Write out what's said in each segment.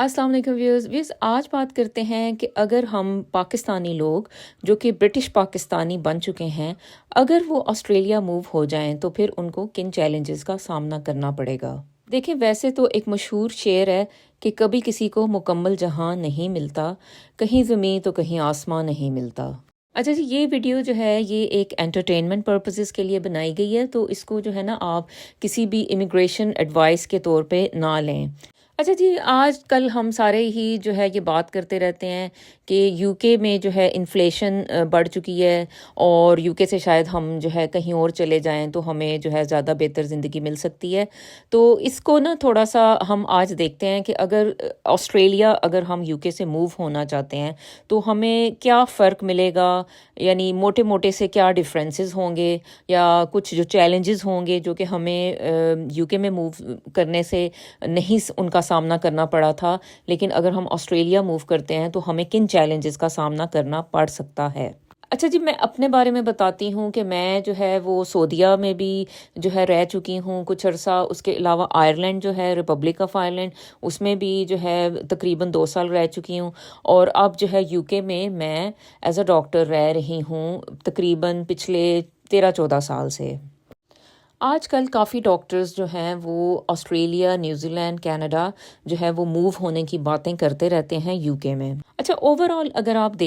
السلام علیکم ویوز آج بات کرتے ہیں کہ اگر ہم پاکستانی لوگ جو کہ برٹش پاکستانی بن چکے ہیں اگر وہ آسٹریلیا موو ہو جائیں تو پھر ان کو کن چیلنجز کا سامنا کرنا پڑے گا۔ دیکھیں ویسے تو ایک مشہور شعر ہے کہ کبھی کسی کو مکمل جہاں نہیں ملتا، کہیں زمین تو کہیں آسمان نہیں ملتا۔ اچھا جی، یہ ویڈیو جو ہے یہ ایک انٹرٹینمنٹ پرپزز کے لیے بنائی گئی ہے، تو اس کو جو ہے نا آپ کسی بھی امیگریشن ایڈوائس کے طور پہ نہ لیں۔ اچھا جی، آج کل ہم سارے ہی جو ہے یہ بات کرتے رہتے ہیں کہ یو کے میں جو ہے انفلیشن بڑھ چکی ہے اور یو کے سے شاید ہم جو ہے کہیں اور چلے جائیں تو ہمیں جو ہے زیادہ بہتر زندگی مل سکتی ہے۔ تو اس کو نا تھوڑا سا ہم آج دیکھتے ہیں کہ اگر آسٹریلیا اگر ہم یو کے سے موو ہونا چاہتے ہیں تو ہمیں کیا فرق ملے گا، یعنی موٹے موٹے سے کیا ڈفرینسز ہوں گے یا کچھ جو چیلنجز ہوں گے جو کہ ہمیں یو کے میں موو کرنے سے نہیں ان کا سامنا کرنا پڑا تھا، لیکن اگر ہم آسٹریلیا موو کرتے ہیں تو ہمیں کن چیلنجز کا سامنا کرنا پڑ سکتا ہے۔ اچھا جی، میں اپنے بارے میں بتاتی ہوں کہ میں جو ہے وہ سعودیہ میں بھی جو ہے رہ چکی ہوں کچھ عرصہ، اس کے علاوہ آئرلینڈ جو ہے ریپبلک آف آئرلینڈ اس میں بھی جو ہے تقریباً 2 سال رہ چکی ہوں، اور اب جو ہے یو کے میں ایز اے ڈاکٹر رہ رہی ہوں تقریباً پچھلے 13-14 سال سے۔ آج کل کافی ڈاکٹرز جو ہیں وہ آسٹریلیا، نیوزی لینڈ، کینیڈا جو ہے وہ موو ہونے کی باتیں کرتے رہتے ہیں یو کے میں۔ اچھا، اوور آل اگر آپ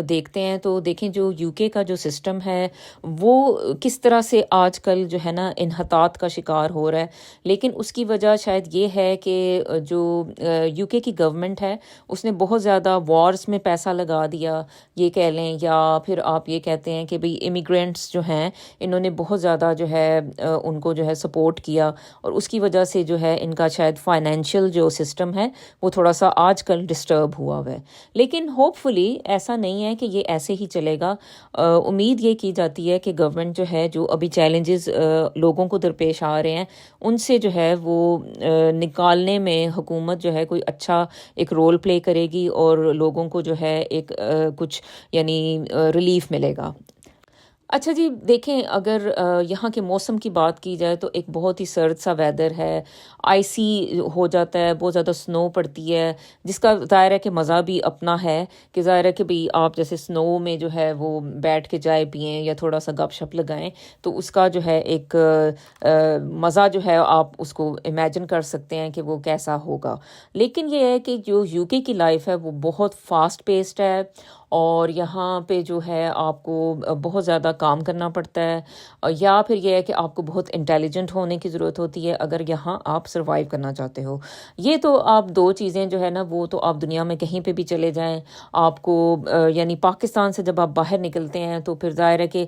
دیکھتے ہیں تو دیکھیں جو یو کے کا جو سسٹم ہے وہ کس طرح سے آج کل جو ہے نا انحطاط کا شکار ہو رہا ہے، لیکن اس کی وجہ شاید یہ ہے کہ جو یو کے کی گورنمنٹ ہے اس نے بہت زیادہ وارز میں پیسہ لگا دیا، یہ کہہ لیں، یا پھر آپ یہ کہتے ہیں کہ بھئی امیگرینٹس جو ہیں انہوں نے بہت زیادہ جو ہے ان کو جو ہے سپورٹ کیا، اور اس کی وجہ سے جو ہے ان کا شاید فائنینشیل جو سسٹم ہے وہ تھوڑا سا آج کل ڈسٹرب ہوا ہے، لیکن ہوپ فلی ایسا نہیں ہے کہ یہ ایسے ہی چلے گا۔ امید یہ کی جاتی ہے کہ گورنمنٹ جو ہے جو ابھی چیلنجز لوگوں کو درپیش آ رہے ہیں ان سے جو ہے وہ نکالنے میں حکومت جو ہے کوئی اچھا ایک رول پلے کرے گی اور لوگوں کو جو ہے ایک کچھ یعنی ریلیف ملے گا۔ اچھا جی، دیکھیں اگر یہاں کے موسم کی بات کی جائے تو ایک بہت ہی سرد سا ویدر ہے، آئسی ہو جاتا ہے، بہت زیادہ سنو پڑتی ہے، جس کا ظاہر ہے کہ مزہ بھی اپنا ہے کہ ظاہر ہے کہ بھی آپ جیسے سنو میں جو ہے وہ بیٹھ کے چائے پئیں یا تھوڑا سا گپ شپ لگائیں تو اس کا جو ہے ایک مزہ جو ہے آپ اس کو امیجن کر سکتے ہیں کہ وہ کیسا ہوگا۔ لیکن یہ ہے کہ جو یو کے کی لائف ہے وہ بہت فاسٹ پیسڈ ہے، اور یہاں پہ جو ہے آپ کو بہت زیادہ کام کرنا پڑتا ہے، یا پھر یہ ہے کہ آپ کو بہت انٹیلیجنٹ ہونے کی ضرورت ہوتی ہے اگر یہاں آپ سروائیو کرنا چاہتے ہو۔ یہ تو آپ دو چیزیں جو ہے نا وہ تو آپ دنیا میں کہیں پہ بھی چلے جائیں آپ کو یعنی پاکستان سے جب آپ باہر نکلتے ہیں تو پھر ظاہر ہے کہ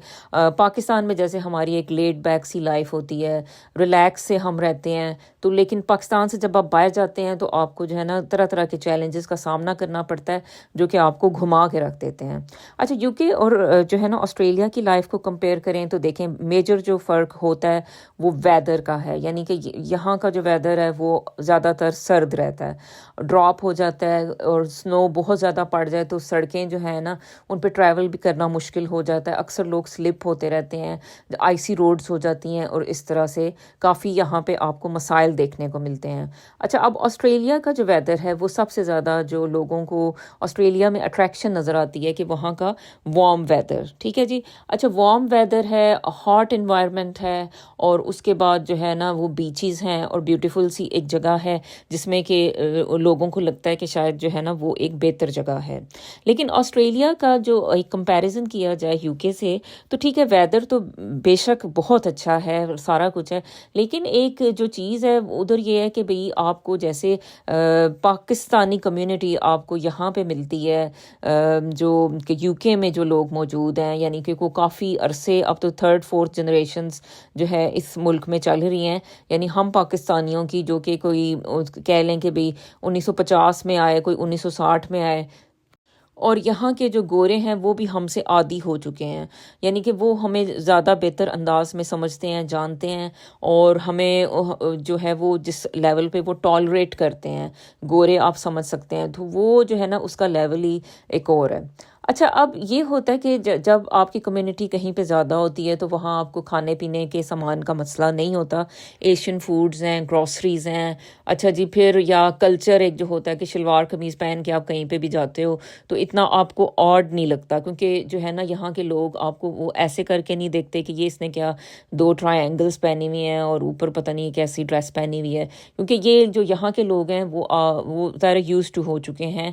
پاکستان میں جیسے ہماری ایک لیڈ بیک سی لائف ہوتی ہے، ریلیکس سے ہم رہتے ہیں، تو لیکن پاکستان سے جب آپ باہر جاتے ہیں تو آپ کو جو ہے نا طرح طرح کے چیلنجز کا سامنا کرنا پڑتا ہے جو کہ آپ کو گھما کے رکھ دیتے ہیں۔ اچھا، یو کے اور جو ہے نا آسٹریلیا کی لائف کو کمپیئر کریں تو دیکھیں میجر جو فرق ہوتا ہے وہ ویدر کا ہے، یعنی کہ یہاں کا جو ویدر ہے وہ زیادہ تر سرد رہتا ہے، ڈراپ ہو جاتا ہے، اور سنو بہت زیادہ پڑ جائے تو سڑکیں جو ہیں نا ان پہ ٹریول بھی کرنا مشکل ہو جاتا ہے، اکثر لوگ سلپ ہوتے رہتے ہیں، آئسی روڈز ہو جاتی ہیں، اور اس طرح سے کافی یہاں پہ آپ کو مسائل دیکھنے کو ملتے ہیں۔ اچھا، اب آسٹریلیا کا جو ویدر ہے وہ سب سے زیادہ جو لوگوں کو آسٹریلیا میں اٹریکشن نظر آتی ہے کہ وہاں کا وارم ویدر، ٹھیک ہے جی۔ اچھا، وارم ویدر ہے، ہاٹ انوائرمنٹ ہے، اور اس کے بعد جو ہے نا وہ بیچز ہیں اور بیوٹیفل سی ایک جگہ ہے جس میں کہ لوگوں کو لگتا ہے کہ شاید جو ہے نا وہ ایک بہتر جگہ ہے۔ لیکن آسٹریلیا کا جو ایک کمپیریزن کیا جائے یو کے سے تو ٹھیک ہے، ویدر تو بے شک بہت اچھا ہے، سارا کچھ ہے، لیکن ایک جو چیز ہے ادھر یہ ہے کہ بھئی آپ کو جیسے پاکستانی کمیونٹی آپ کو یہاں پہ ملتی ہے، جو کہ یو کے میں جو لوگ موجود ہیں، یعنی کہ وہ کافی عرصے اب تو 3rd-4th جنریشنز جو ہے اس ملک میں چل رہی ہیں، یعنی ہم پاکستانیوں کی جو کہ کوئی کہہ لیں کہ بھئی 1950 میں آئے، کوئی 1960 میں آئے، اور یہاں کے جو گورے ہیں وہ بھی ہم سے عادی ہو چکے ہیں، یعنی کہ وہ ہمیں زیادہ بہتر انداز میں سمجھتے ہیں، جانتے ہیں، اور ہمیں جو ہے وہ جس لیول پہ وہ ٹالریٹ کرتے ہیں، گورے آپ سمجھ سکتے ہیں، تو وہ جو ہے نا اس کا لیول ہی ایک اور ہے۔ اچھا، اب یہ ہوتا ہے کہ جب آپ کی کمیونٹی کہیں پہ زیادہ ہوتی ہے تو وہاں آپ کو کھانے پینے کے سامان کا مسئلہ نہیں ہوتا، ایشین فوڈز ہیں، گروسریز ہیں۔ اچھا جی، پھر یا کلچر ایک جو ہوتا ہے کہ شلوار قمیض پہن کے آپ کہیں پہ بھی جاتے ہو تو اتنا آپ کو آڈ نہیں لگتا، کیونکہ جو ہے نا یہاں کے لوگ آپ کو وہ ایسے کر کے نہیں دیکھتے کہ یہ اس نے کیا دو ٹرائی اینگلس پہنی ہوئی ہیں اور اوپر پتہ نہیں کیسی ڈریس پہنی ہوئی ہے، کیونکہ یہ جو یہاں کے لوگ ہیں وہ ظاہر یوز ٹو ہو چکے ہیں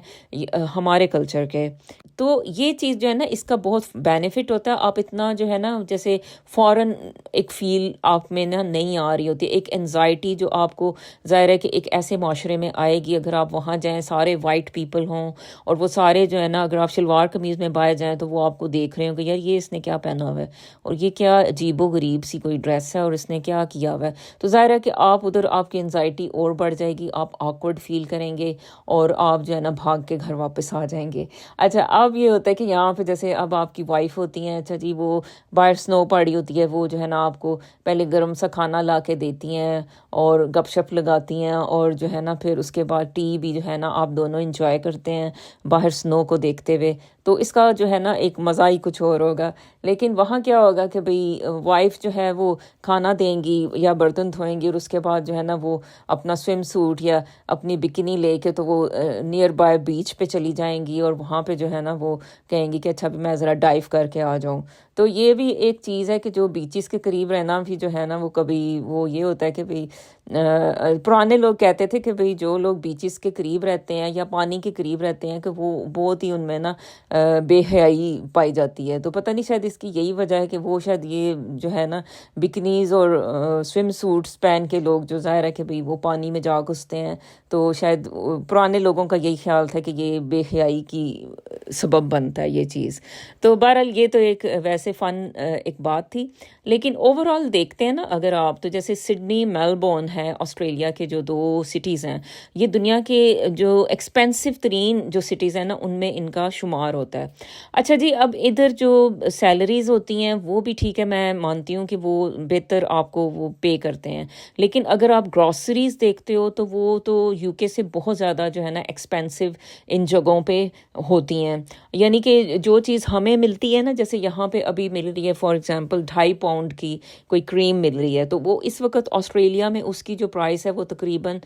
ہمارے کلچر کے۔ تو یہ چیز جو ہے نا اس کا بہت بینیفٹ ہوتا ہے، آپ اتنا جو ہے نا جیسے فوراً ایک فیل آپ میں نا نہیں آ رہی ہوتی، ایک انزائٹی جو آپ کو ظاہر ہے کہ ایک ایسے معاشرے میں آئے گی اگر آپ وہاں جائیں، سارے وائٹ پیپل ہوں اور وہ سارے جو ہے نا اگر آپ شلوار قمیض میں باہر جائیں تو وہ آپ کو دیکھ رہے ہوں کہ یار یہ اس نے کیا پہنا ہوا ہے اور یہ کیا عجیب و غریب سی کوئی ڈریس ہے اور اس نے کیا کیا ہوا ہے، تو ظاہر ہے کہ آپ ادھر آپ کی انزائٹی اور بڑھ جائے گی، آپ آکورڈ فیل کریں گے اور آپ جو ہے نا بھاگ کے گھر واپس آ جائیں گے۔ اچھا، اب یہ ہوتا ہے کہ یہاں پہ جیسے اب آپ کی وائف ہوتی ہیں، اچھا جی وہ باہر سنو پڑی ہوتی ہے، وہ جو ہے نا آپ کو پہلے گرم سا کھانا لا کے دیتی ہیں اور گپ شپ لگاتی ہیں اور جو ہے نا پھر اس کے بعد ٹی بھی جو ہے نا آپ دونوں انجوائے کرتے ہیں باہر سنو کو دیکھتے ہوئے، تو اس کا جو ہے نا ایک مزہ ہی کچھ اور ہوگا۔ لیکن وہاں کیا ہوگا کہ بھئی وائف جو ہے وہ کھانا دیں گی یا برتن دھوئیں گی اور اس کے بعد جو ہے نا وہ اپنا سوئم سوٹ یا اپنی بکینی لے کے تو وہ نیئر بائی بیچ پہ چلی جائیں گی اور وہاں پہ جو ہے نا وہ کہیں گی کہ اچھا بھی میں ذرا ڈائیو کر کے آ جاؤں۔ تو یہ بھی ایک چیز ہے کہ جو بیچز کے قریب رہنا بھی جو ہے نا وہ کبھی وہ یہ ہوتا ہے کہ بھئی پرانے لوگ کہتے تھے کہ بھئی جو لوگ بیچز کے قریب رہتے ہیں یا پانی کے قریب رہتے ہیں کہ وہ بہت ہی ان میں نا بے حیائی پائی جاتی ہے، تو پتہ نہیں شاید اس کی یہی وجہ ہے کہ وہ شاید یہ جو ہے نا بکنیز اور سوئم سوٹس پہن کے لوگ جو ظاہر ہے کہ بھئی وہ پانی میں جا گھستے ہیں، تو شاید پرانے لوگوں کا یہی خیال تھا کہ یہ بے حیائی کی سبب بنتا ہے یہ چیز۔ تو بہرحال یہ تو ایک ویسے فن ایک بات تھی، لیکن اوور آل دیکھتے ہیں نا اگر آپ تو جیسے سڈنی میلبورن ہے آسٹریلیا کے جو دو سٹیز ہیں، یہ دنیا کے جو ایکسپینسو ترین جو سٹیز ہیں نا ان میں ان کا شمار ہوتا ہے۔ اچھا جی، اب ادھر جو سیلریز ہوتی ہیں وہ بھی ٹھیک ہے، میں مانتی ہوں کہ وہ بہتر آپ کو وہ پے کرتے ہیں، لیکن اگر آپ گروسریز دیکھتے ہو تو وہ تو یو کے سے بہت زیادہ جو ہے نا ایکسپینسو ان جگہوں پہ ہوتی ہیں، یعنی کہ جو چیز ہمیں ملتی ہے نا جیسے یہاں پہ ابھی مل رہی ہے فار ایگزامپل 2.5 پاؤنڈ کی کوئی کریم مل رہی ہے، تو وہ اس وقت آسٹریلیا میں اس کی جو پرائس ہے وہ تقریباً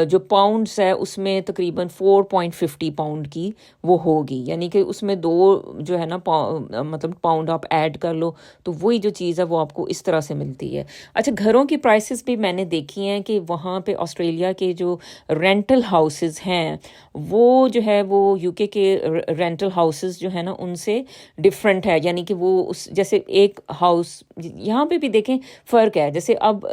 جو پاؤنڈز ہے اس میں تقریباً 4.50 پاؤنڈ کی وہ ہوگی، یعنی کہ اس میں 2 جو ہے نا مطلب پاؤنڈ آپ ایڈ کر لو تو وہی جو چیز ہے وہ آپ کو اس طرح سے ملتی ہے۔ اچھا، گھروں کی پرائسز بھی میں نے دیکھی ہیں کہ وہاں پہ آسٹریلیا کے جو رینٹل ہاؤسز ہیں وہ جو ہے وہ یو کے رینٹل ہاؤسز جو ہے نا ان سے ڈفرینٹ ہے، یعنی کہ وہ اس جیسے ایک ہاؤس یہاں پہ بھی دیکھیں فرق ہے، جیسے اب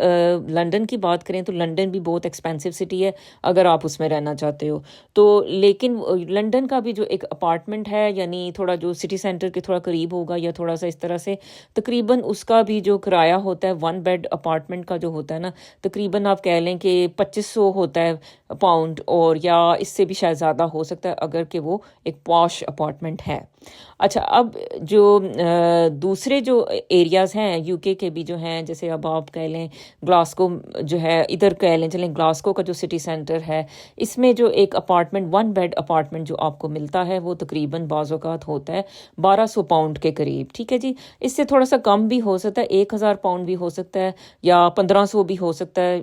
لنڈن کی بات کریں تو لنڈن بھی بہت ایکسپینسو سٹی ہے اگر آپ اس میں رہنا چاہتے ہو، تو لیکن لنڈن کا بھی جو ایک اپارٹمنٹ ہے یعنی تھوڑا جو سٹی سینٹر کے تھوڑا قریب ہوگا یا تھوڑا سا اس طرح سے، تقریباً اس کا بھی جو کرایہ ہوتا ہے 1 بیڈ اپارٹمنٹ کا جو ہوتا ہے نا تقریباً آپ کہہ لیں کہ 2500 ہوتا ہے پاؤنڈ، اور یا اس سے بھی شاید زیادہ ہو سکتا ہے اگر کہ وہ ایک پاش اپارٹمنٹ ہے۔ اچھا، اب جو دوسرے جو ایریاز ہیں یو کے بھی جو ہیں، جیسے اب آپ کہہ لیں گلاسکو جو ہے، ادھر کہہ لیں چلیں گلاسکو کا جو سٹی سینٹر ہے اس میں جو ایک اپارٹمنٹ 1 بیڈ اپارٹمنٹ جو آپ کو ملتا ہے وہ تقریباً بعض اوقات ہوتا ہے 1200 پاؤنڈ کے قریب، ٹھیک ہے جی، اس سے تھوڑا سا کم بھی ہو سکتا ہے، 1000 پاؤنڈ بھی ہو سکتا ہے یا 1500 بھی ہو سکتا ہے،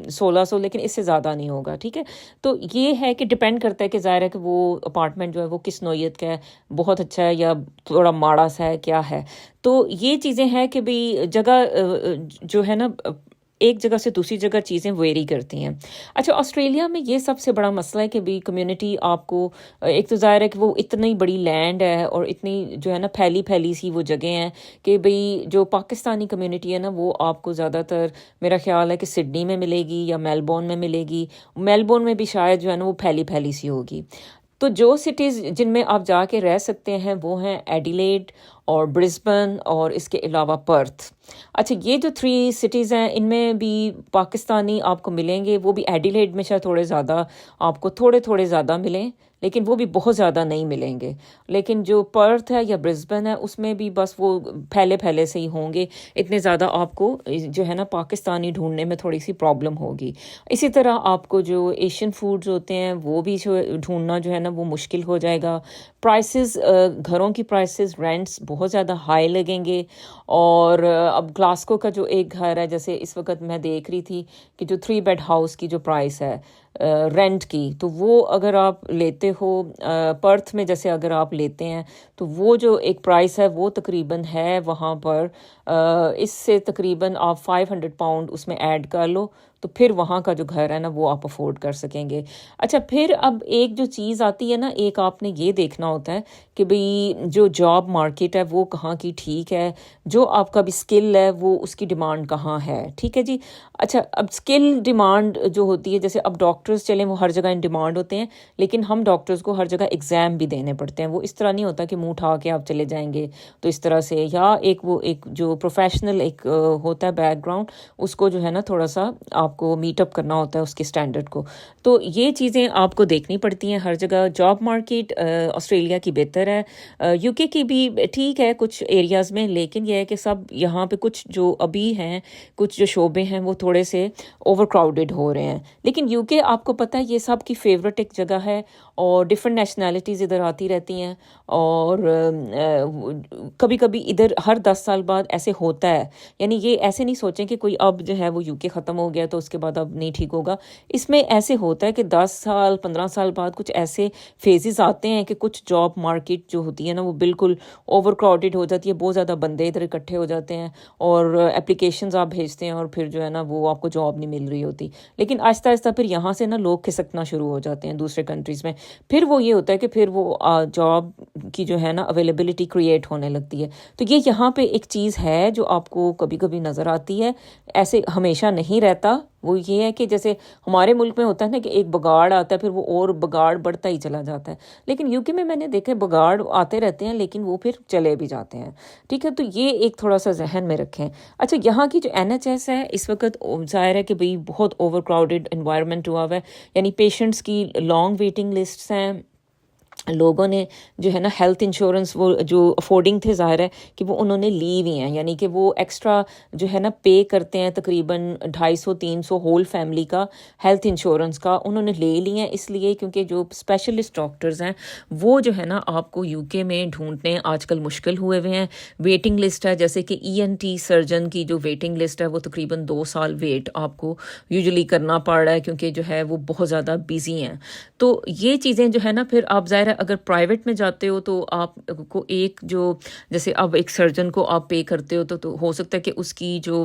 1600، لیکن اس سے زیادہ نہیں ہوگا، ٹھیک ہے۔ تو یہ ہے کہ ڈپینڈ کرتا ہے کہ ظاہر ہے کہ وہ اپارٹمنٹ جو ہے وہ کس نوعیت کا ہے، بہت اچھا ہے یا تھوڑا ماڑا سا ہے، کیا ہے۔ تو یہ چیزیں ہیں کہ بھئی جگہ جو ہے نا ایک جگہ سے دوسری جگہ چیزیں ویری کرتی ہیں۔ اچھا، آسٹریلیا میں یہ سب سے بڑا مسئلہ ہے کہ بھی کمیونٹی آپ کو ایک تو ظاہر ہے کہ وہ اتنی بڑی لینڈ ہے اور اتنی جو ہے نا پھیلی سی وہ جگہیں ہیں کہ بھئی جو پاکستانی کمیونٹی ہے نا وہ آپ کو زیادہ تر میرا خیال ہے کہ سڈنی میں ملے گی یا میلبورن میں ملے گی، میلبورن میں بھی شاید جو ہے نا وہ پھیلی سی ہوگی۔ تو جو سٹیز جن میں آپ جا کے رہ سکتے ہیں وہ ہیں ایڈیلیڈ اور برسبن اور اس کے علاوہ پرتھ۔ اچھا، یہ جو 3 سٹیز ہیں ان میں بھی پاکستانی آپ کو ملیں گے، وہ بھی ایڈیلیڈ میں شاید تھوڑے زیادہ آپ کو تھوڑے زیادہ ملیں، لیکن وہ بھی بہت زیادہ نہیں ملیں گے. لیکن جو پرتھ ہے یا برسبن ہے اس میں بھی بس وہ پھیلے پھیلے سے ہی ہوں گے. اتنے زیادہ آپ کو جو ہے نا پاکستانی ڈھونڈنے میں تھوڑی سی پرابلم ہوگی. اسی طرح آپ کو جو ایشین فوڈز ہوتے ہیں وہ بھی ڈھونڈنا جو ہے نا وہ مشکل ہو جائے گا. پرائسز، گھروں کی پرائسز، رینٹس بہت زیادہ ہائی لگیں گے. اور اب گلاسکو کا جو ایک گھر ہے، جیسے اس وقت میں دیکھ رہی تھی کہ جو 3 بیڈ ہاؤس کی جو پرائس ہے رینٹ کی، تو وہ اگر آپ لیتے ہو پرتھ میں، جیسے اگر آپ لیتے ہیں تو وہ جو ایک پرائس ہے وہ تقریباً ہے وہاں پر اس سے تقریباً آپ 500 پاؤنڈ اس میں ایڈ کر لو تو پھر وہاں کا جو گھر ہے نا وہ آپ افورڈ کر سکیں گے. اچھا، پھر اب ایک جو چیز آتی ہے نا، ایک آپ نے یہ دیکھنا ہوتا ہے کہ بھئی جو جاب مارکیٹ ہے وہ کہاں کی ٹھیک ہے، جو آپ کا بھی اسکل ہے وہ اس کی ڈیمانڈ کہاں ہے. ٹھیک ہے جی. اچھا، اب اسکل ڈیمانڈ جو ہوتی ہے، جیسے اب ڈاکٹرز چلیں وہ ہر جگہ ان ڈیمانڈ ہوتے ہیں، لیکن ہم ڈاکٹرز کو ہر جگہ ایگزام بھی دینے پڑتے ہیں. وہ اس طرح نہیں ہوتا کہ منہ اٹھا کے آپ چلے جائیں گے تو اس طرح سے، یا ایک جو پروفیشنل ایک ہوتا ہے بیک گراؤنڈ، اس کو جو ہے نا تھوڑا سا آپ کو میٹ اپ کرنا ہوتا ہے اس کے اسٹینڈرڈ کو. تو یہ چیزیں آپ کو دیکھنی پڑتی ہیں ہر جگہ. جاب مارکیٹ آسٹریلیا کی بہتر ہے، یو کے کی بھی ٹھیک ہے کچھ ایریاز میں، لیکن یہ ہے کہ سب یہاں پہ کچھ جو ابھی ہیں، کچھ جو شعبے ہیں وہ تھوڑے سے اوور کراؤڈڈ ہو رہے ہیں. لیکن یو کے آپ کو پتہ ہے یہ سب کی فیوریٹ ایک جگہ ہے، اور ڈفرینٹ نیشنلٹیز ادھر آتی رہتی ہیں. اور کبھی کبھی ادھر ہر 10 سال بعد ایسے ہوتا ہے، یعنی یہ ایسے نہیں سوچیں کہ کوئی اب جو ہے وہ یو کے ختم ہو گیا تو اس کے بعد اب نہیں ٹھیک ہوگا. اس میں ایسے ہوتا ہے کہ 10 سال 15 سال بعد کچھ ایسے فیزز آتے ہیں کہ کچھ جاب مارکیٹ جو ہوتی ہے نا وہ بالکل اوور کراؤڈڈ ہو جاتی ہے. بہت زیادہ بندے ادھر اکٹھے ہو جاتے ہیں اور اپلیکیشنز آپ بھیجتے ہیں اور پھر جو ہے نا وہ آپ کو جاب نہیں مل رہی ہوتی. لیکن آہستہ آہستہ پھر یہاں سے نا لوگ کھسکنا شروع ہو جاتے ہیں دوسرے کنٹریز میں. پھر وہ یہ ہوتا ہے کہ پھر وہ جاب کی جو ہے نا اویلیبلٹی کریٹ ہونے لگتی ہے. تو یہ یہاں پہ ایک چیز ہے جو آپ کو کبھی کبھی نظر آتی ہے، ایسے ہمیشہ نہیں رہتا. وہ یہ ہے کہ جیسے ہمارے ملک میں ہوتا ہے نا کہ ایک بگاڑ آتا ہے پھر وہ اور بگاڑ بڑھتا ہی چلا جاتا ہے. لیکن یو کے میں نے دیکھا بگاڑ آتے رہتے ہیں لیکن وہ پھر چلے بھی جاتے ہیں. ٹھیک ہے، تو یہ ایک تھوڑا سا ذہن میں رکھیں. اچھا، یہاں کی جو NHS ہے اس وقت ظاہر ہے کہ بھئی بہت اوور کراؤڈڈ انوائرمنٹ ہوا ہوا ہے، یعنی پیشنٹس کی لانگ ویٹنگ لسٹس ہیں. لوگوں نے جو ہے نا ہیلتھ انشورنس وہ جو افورڈنگ تھے ظاہر ہے کہ وہ انہوں نے لی ہوئی ہیں، یعنی کہ وہ ایکسٹرا جو ہے نا پے کرتے ہیں تقریباً 250-300 ہول فیملی کا ہیلتھ انشورنس کا انہوں نے لے لی ہیں. اس لیے کیونکہ جو اسپیشلسٹ ڈاکٹرز ہیں وہ جو ہے نا آپ کو یو کے میں ڈھونڈنے آج کل مشکل ہوئے ہوئے ہیں. ویٹنگ لسٹ ہے، جیسے کہ ENT سرجن کی جو ویٹنگ لسٹ ہے وہ تقریباً 2 سال ویٹ آپ کو یوزلی کرنا پڑ رہا ہے کیونکہ جو ہے وہ بہت زیادہ بیزی ہیں. تو یہ چیزیں جو ہے نا پھر آپ ظاہر اگر پرائیویٹ میں جاتے ہو تو آپ کو ایک جو جیسے اب ایک سرجن کو آپ پے کرتے ہو تو ہو سکتا ہے کہ اس کی جو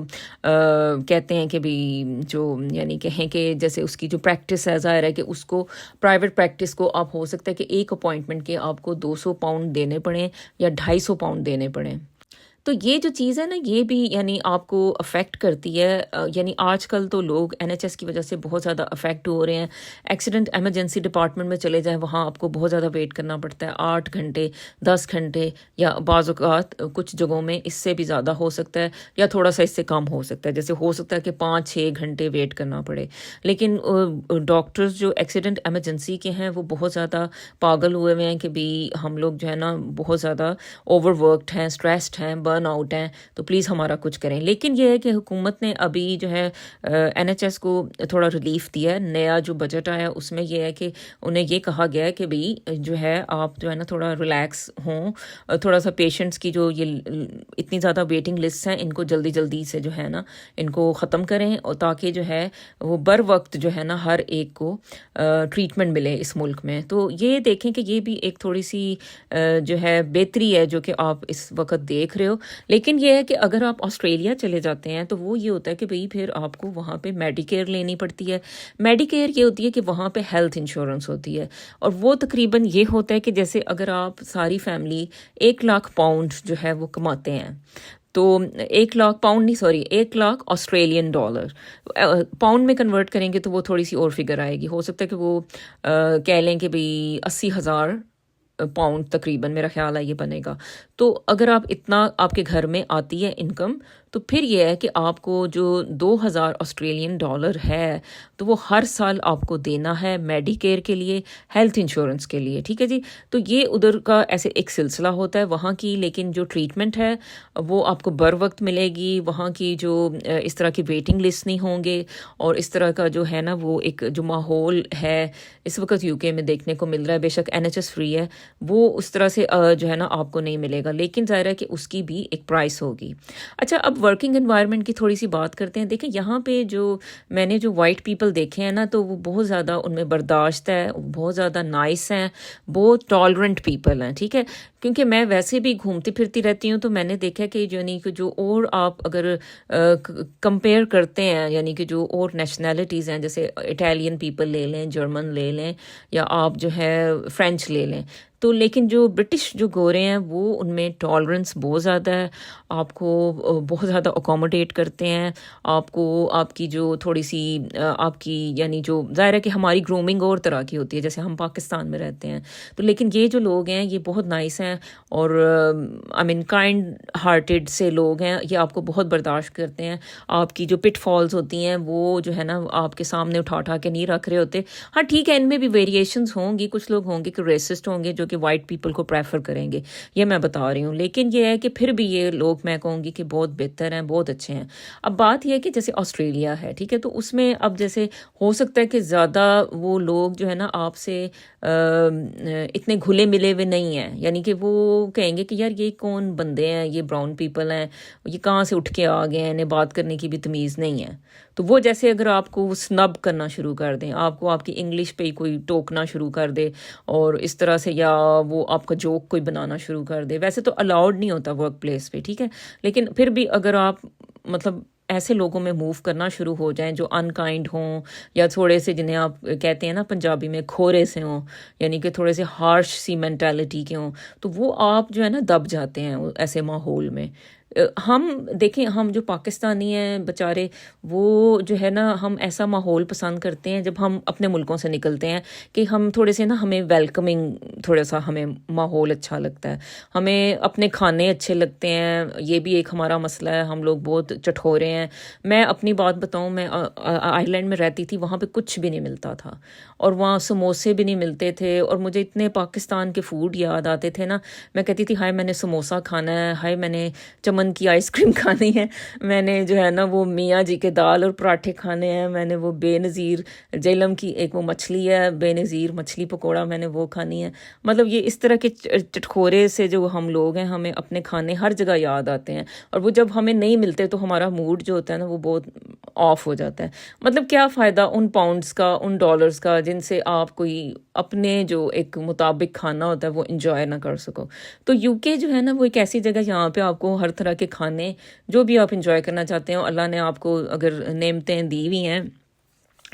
کہتے ہیں کہ بھی جو یعنی کہیں کہ جیسے اس کی جو پریکٹس ہے ظاہر ہے کہ اس کو پرائیویٹ پریکٹس کو آپ ہو سکتا ہے کہ ایک اپوائنٹمنٹ کے آپ کو 200 پاؤنڈ دینے پڑیں یا 250 پاؤنڈ دینے پڑیں. تو یہ جو چیز ہے نا یہ بھی یعنی آپ کو افیکٹ کرتی ہے. یعنی آج کل تو لوگ NHS کی وجہ سے بہت زیادہ افیکٹ ہو رہے ہیں. ایکسیڈنٹ ایمرجنسی ڈپارٹمنٹ میں چلے جائیں، وہاں آپ کو بہت زیادہ ویٹ کرنا پڑتا ہے، 8 گھنٹے 10 گھنٹے، یا بعض اوقات کچھ جگہوں میں اس سے بھی زیادہ ہو سکتا ہے یا تھوڑا سا اس سے کم ہو سکتا ہے. جیسے ہو سکتا ہے کہ 5-6 گھنٹے ویٹ کرنا پڑے. لیکن ڈاکٹرز جو ایکسیڈنٹ ایمرجنسی کے ہیں وہ بہت زیادہ پاگل ہوئے ہوئے ہیں کہ بھی ہم لوگ جو ہے نا بہت زیادہ اوور ورکڈ ہیں، اسٹریسڈ ہیں، برن آؤٹ ہیں، تو پلیز ہمارا کچھ کریں. لیکن یہ ہے کہ حکومت نے ابھی جو ہے NHS کو تھوڑا ریلیف دیا ہے. نیا جو بجٹ آیا اس میں یہ ہے کہ انہیں یہ کہا گیا ہے کہ بھئی جو ہے آپ جو ہے نا تھوڑا ریلیکس ہوں، تھوڑا سا پیشنٹس کی جو یہ اتنی زیادہ ویٹنگ لسٹ ہیں ان کو جلدی جلدی سے جو ہے نا ان کو ختم کریں، اور تاکہ جو ہے وہ بر وقت جو ہے نا ہر ایک کو ٹریٹمنٹ ملے اس ملک میں. تو یہ دیکھیں کہ یہ بھی ایک تھوڑی سی جو ہے بہتری ہے جو کہ آپ اس وقت دیکھ رہے ہو. لیکن یہ ہے کہ اگر آپ آسٹریلیا چلے جاتے ہیں تو وہ یہ ہوتا ہے کہ بھئی پھر آپ کو وہاں پہ میڈی کیئر لینی پڑتی ہے. میڈی کیئر یہ ہوتی ہے کہ وہاں پہ ہیلتھ انشورنس ہوتی ہے، اور وہ تقریباً یہ ہوتا ہے کہ جیسے اگر آپ ساری فیملی 1 لاکھ پاؤنڈ جو ہے وہ کماتے ہیں تو 1 لاکھ پاؤنڈ نہیں، sorry 1 lakh Australian dollar pound میں کنورٹ کریں گے تو وہ تھوڑی سی اور فگر آئے گی. ہو سکتا ہے کہ وہ کہہ لیں کہ بھئی 80,000 پاؤنڈ تقریباً میرا خیال ہے یہ بنے گا. تو اگر آپ اتنا آپ کے گھر میں آتی ہے انکم تو پھر یہ ہے کہ آپ کو جو $2,000 ہے تو وہ ہر سال آپ کو دینا ہے میڈی کیئر کے لیے، ہیلتھ انشورنس کے لیے، ٹھیک ہے جی. تو یہ ادھر کا ایسے ایک سلسلہ ہوتا ہے وہاں کی، لیکن جو ٹریٹمنٹ ہے وہ آپ کو بر وقت ملے گی. وہاں کی جو اس طرح کی ویٹنگ لسٹ نہیں ہوں گے، اور اس طرح کا جو ہے نا وہ ایک جو ماحول ہے اس وقت یو کے میں دیکھنے کو مل رہا ہے، بے شک NHS فری ہے، وہ اس طرح سے جو ہے نا آپ کو نہیں ملے گا، لیکن ظاہر ہے کہ اس کی بھی ایک پرائس ہوگی. اچھا، اب ورکنگ انوائرمنٹ کی تھوڑی سی بات کرتے ہیں. دیکھیں یہاں پہ جو میں نے جو وائٹ پیپل دیکھے ہیں نا، تو وہ بہت زیادہ ان میں برداشت ہے، بہت زیادہ نائس ہیں، بہت ٹالرنٹ پیپل ہیں، ٹھیک ہے. کیونکہ میں ویسے بھی گھومتی پھرتی رہتی ہوں تو میں نے دیکھا کہ یعنی کہ جو اور آپ اگر کمپیئر کرتے ہیں، یعنی کہ جو اور نیشنلٹیز ہیں، جیسے اٹالین پیپل لے لیں، جرمن لے لیں، یا آپ جو ہے فرینچ لے لیں، تو لیکن جو برٹش جو گورے ہیں وہ ان میں ٹالرنس بہت زیادہ ہے، آپ کو بہت زیادہ اکوموڈیٹ کرتے ہیں، آپ کو آپ کی جو تھوڑی سی آپ کی یعنی جو ظاہر ہے کہ ہماری گرومنگ اور طرح کی ہوتی ہے جیسے ہم پاکستان میں رہتے ہیں، تو لیکن یہ جو لوگ ہیں یہ بہت نائس ہیں، اور آئی مین کائنڈ ہارٹیڈ سے لوگ ہیں، یہ آپ کو بہت برداشت کرتے ہیں. آپ کی جو پٹ فالز ہوتی ہیں وہ جو ہے نا آپ کے سامنے اٹھا کے نہیں رکھ رہے ہوتے. ہاں ٹھیک ہے، ان میں بھی ویریشنز ہوں گی، کچھ لوگ ہوں گے کہ ریسسٹ ہوں گے جو کہ وائٹ پیپل کو پریفر کریں گے، یہ میں بتا رہی ہوں، لیکن یہ ہے کہ پھر بھی یہ لوگ میں کہوں گی کہ بہت بہتر ہیں، بہت اچھے ہیں. اب بات یہ ہے کہ جیسے آسٹریلیا ہے، ٹھیک ہے، تو اس میں اب جیسے ہو سکتا ہے کہ زیادہ وہ لوگ جو ہے نا آپ سے اتنے گھلے ملے ہوئے نہیں ہیں، یعنی کہ وہ کہیں گے کہ یار یہ کون بندے ہیں، یہ براؤن پیپل ہیں، یہ کہاں سے اٹھ کے آ گئے ہیں، انہیں بات کرنے کی بھی تمیز نہیں ہے. تو وہ جیسے اگر آپ کو سنب کرنا شروع کر دیں، آپ کو آپ کی انگلش پہ ہی کوئی ٹوکنا شروع کر دے اور اس طرح سے، یا وہ آپ کا جوک کوئی بنانا شروع کر دے، ویسے تو الاؤڈ نہیں ہوتا ورک پلیس پہ، ٹھیک ہے، لیکن پھر بھی اگر آپ مطلب ایسے لوگوں میں موو کرنا شروع ہو جائیں جو انکائنڈ ہوں، یا تھوڑے سے جنہیں آپ کہتے ہیں نا پنجابی میں کھورے سے ہوں، یعنی کہ تھوڑے سے ہارش سی مینٹالٹی کے ہوں، تو وہ آپ جو ہے نا دب جاتے ہیں ایسے ماحول میں. ہم دیکھیں، ہم جو پاکستانی ہیں بیچارے، وہ جو ہے نا ہم ایسا ماحول پسند کرتے ہیں جب ہم اپنے ملکوں سے نکلتے ہیں کہ ہم تھوڑے سے نا ہمیں ویلکمنگ تھوڑا سا ہمیں ماحول اچھا لگتا ہے، ہمیں اپنے کھانے اچھے لگتے ہیں. یہ بھی ایک ہمارا مسئلہ ہے، ہم لوگ بہت چٹخورے ہیں. میں اپنی بات بتاؤں، میں آئرلینڈ میں رہتی تھی، وہاں پہ کچھ بھی نہیں ملتا تھا، اور وہاں سموسے بھی نہیں ملتے تھے، اور مجھے اتنے پاکستان کے فوڈ یاد آتے تھے نا، میں کہتی تھی ہائے میں نے سموسا کھانا ہے، ہائے میں نے چمن کی آئس کریم کھانی ہے، میں نے جو ہے نا وہ میاں جی کے دال اور پراٹھے کھانے ہیں، میں نے وہ بے نظیر جیلم کی ایک وہ مچھلی ہے بے نظیر مچھلی پکوڑا، میں نے وہ کھانی ہے. مطلب یہ اس طرح کے چٹخورے سے جو ہم لوگ ہیں، ہمیں اپنے کھانے ہر جگہ یاد آتے ہیں، اور وہ جب ہمیں نہیں ملتے تو ہمارا موڈ جو ہوتا ہے نا وہ بہت آف ہو جاتا ہے. مطلب کیا فائدہ ان پاؤنڈز کا، ان ڈالرز کا، جن سے آپ کوئی اپنے جو ایک مطابق کھانا ہوتا ہے وہ انجوائے نہ کر سکو. تو یو کے جو ہے نا وہ ایک ایسی جگہ جہاں پہ آپ کو ہر طرح کے کھانے جو بھی آپ انجوائے کرنا چاہتے ہیں، اللہ نے آپ کو اگر نعمتیں دی ہوئی ہیں،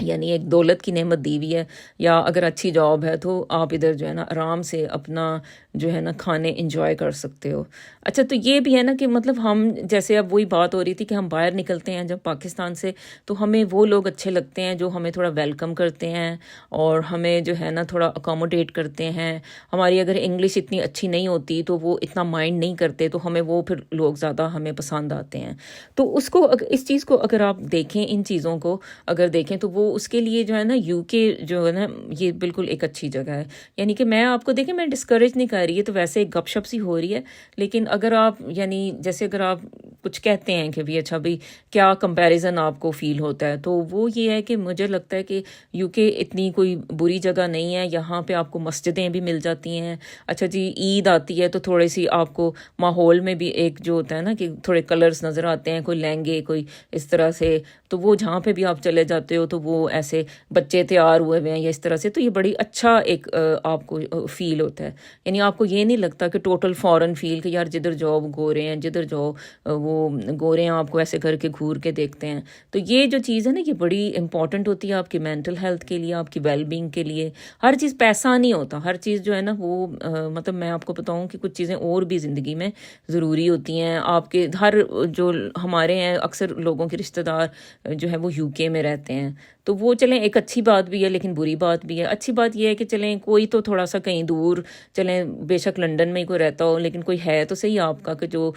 یعنی ایک دولت کی نعمت دی ہوئی ہے، یا اگر اچھی جاب ہے، تو آپ ادھر جو ہے نا آرام سے اپنا جو ہے نا کھانے انجوائے کر سکتے ہو. اچھا، تو یہ بھی ہے نا کہ مطلب ہم جیسے اب وہی بات ہو رہی تھی کہ ہم باہر نکلتے ہیں جب پاکستان سے، تو ہمیں وہ لوگ اچھے لگتے ہیں جو ہمیں تھوڑا ویلکم کرتے ہیں اور ہمیں جو ہے نا تھوڑا اکوموڈیٹ کرتے ہیں. ہماری اگر انگلش اتنی اچھی نہیں ہوتی تو وہ اتنا مائنڈ نہیں کرتے، تو ہمیں وہ پھر لوگ زیادہ ہمیں پسند آتے ہیں. تو اس کو اس چیز کو اگر آپ دیکھیں، ان چیزوں کو اگر دیکھیں، تو وہ اس کے لیے جو ہے نا یو کے جو ہے نا یہ بالکل ایک اچھی جگہ ہے. یعنی کہ میں آپ کو دیکھیں، میں ڈسکریج نہیں کر رہی ہے، تو ویسے ایک گپ شپ سی ہو رہی ہے، لیکن اگر آپ یعنی جیسے اگر آپ کچھ کہتے ہیں کہ بھی اچھا بھی کیا کمپیریزن آپ کو فیل ہوتا ہے، تو وہ یہ ہے کہ مجھے لگتا ہے کہ یو کے اتنی کوئی بری جگہ نہیں ہے. یہاں پہ آپ کو مسجدیں بھی مل جاتی ہیں. اچھا جی، عید آتی ہے تو تھوڑی سی آپ کو ماحول میں بھی ایک جو ہوتا ہے نا کہ تھوڑے کلرز نظر آتے ہیں، کوئی لہنگے، کوئی اس طرح سے، تو وہ جہاں پہ بھی آپ چلے جاتے ہو تو وہ ایسے بچے تیار ہوئے ہوئے ہیں یا اس طرح سے، تو یہ بڑی اچھا ایک آپ کو فیل ہوتا ہے. یعنی آپ کو یہ نہیں لگتا کہ ٹوٹل فارن فیل کہ یار جدھر جاؤ گورے ہیں، جدھر جاؤ وہ گورے ہیں، آپ کو ایسے کر کے گھور کے دیکھتے ہیں. تو یہ جو چیز ہے نا یہ بڑی امپورٹنٹ ہوتی ہے آپ کی مینٹل ہیلتھ کے لیے، آپ کی ویل بینگ کے لیے. ہر چیز پیسہ نہیں ہوتا، ہر چیز جو ہے نا وہ مطلب میں آپ کو بتاؤں کہ کچھ چیزیں اور بھی زندگی میں ضروری ہوتی ہیں. آپ کے ہر جو ہمارے ہیں اکثر لوگوں کے رشتہ دار جو ہے وہ یو کے میں رہتے ہیں، تو وہ چلیں ایک اچھی بات بھی ہے لیکن بری بات بھی ہے. اچھی بات یہ ہے کہ چلیں کوئی تو تھوڑا سا کہیں دور، چلیں بے شک لنڈن میں ہی کوئی رہتا ہو، لیکن کوئی ہے تو صحیح آپ کا کہ جو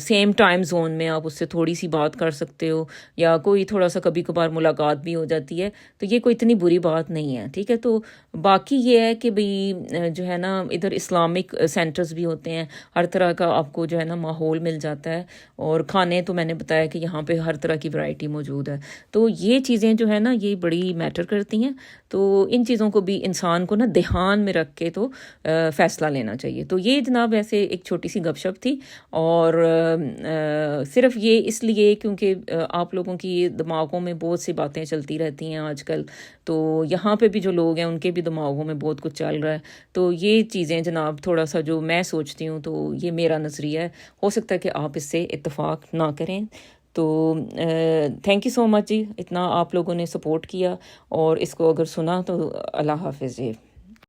سیم ٹائم زون میں آپ اس سے تھوڑی سی بات کر سکتے ہو، یا کوئی تھوڑا سا کبھی کبھار ملاقات بھی ہو جاتی ہے، تو یہ کوئی اتنی بری بات نہیں ہے، ٹھیک ہے. تو باقی یہ ہے کہ بھئی جو ہے نا ادھر اسلامک سینٹرز بھی ہوتے ہیں، ہر طرح کا آپ کو جو ہے نا ماحول مل جاتا ہے، اور کھانے تو میں نے بتایا کہ یہاں پہ ہر طرح کی ورائٹی موجود ہے. تو یہ چیزیں جو ہے نا یہ بڑی میٹر کرتی ہیں. تو ان چیزوں کو بھی انسان کو نا دھیان میں رکھ کے تو فیصلہ لینا چاہیے. تو یہ جناب ایسے ایک چھوٹی سی گپ شپ تھی، اور صرف یہ اس لیے کیونکہ آپ لوگوں کی دماغوں میں بہت سی باتیں چلتی رہتی ہیں آج کل، تو یہاں پہ بھی جو لوگ ہیں ان کے بھی دماغوں میں بہت کچھ چل رہا ہے. تو یہ چیزیں جناب تھوڑا سا جو میں سوچتی ہوں، تو یہ میرا نظریہ ہے، ہو سکتا ہے کہ آپ اس سے اتفاق نہ کریں. تو تھینک یو سو مچ جی، اتنا آپ لوگوں نے سپورٹ کیا، اور اس کو اگر سنا تو اللہ حافظ جی.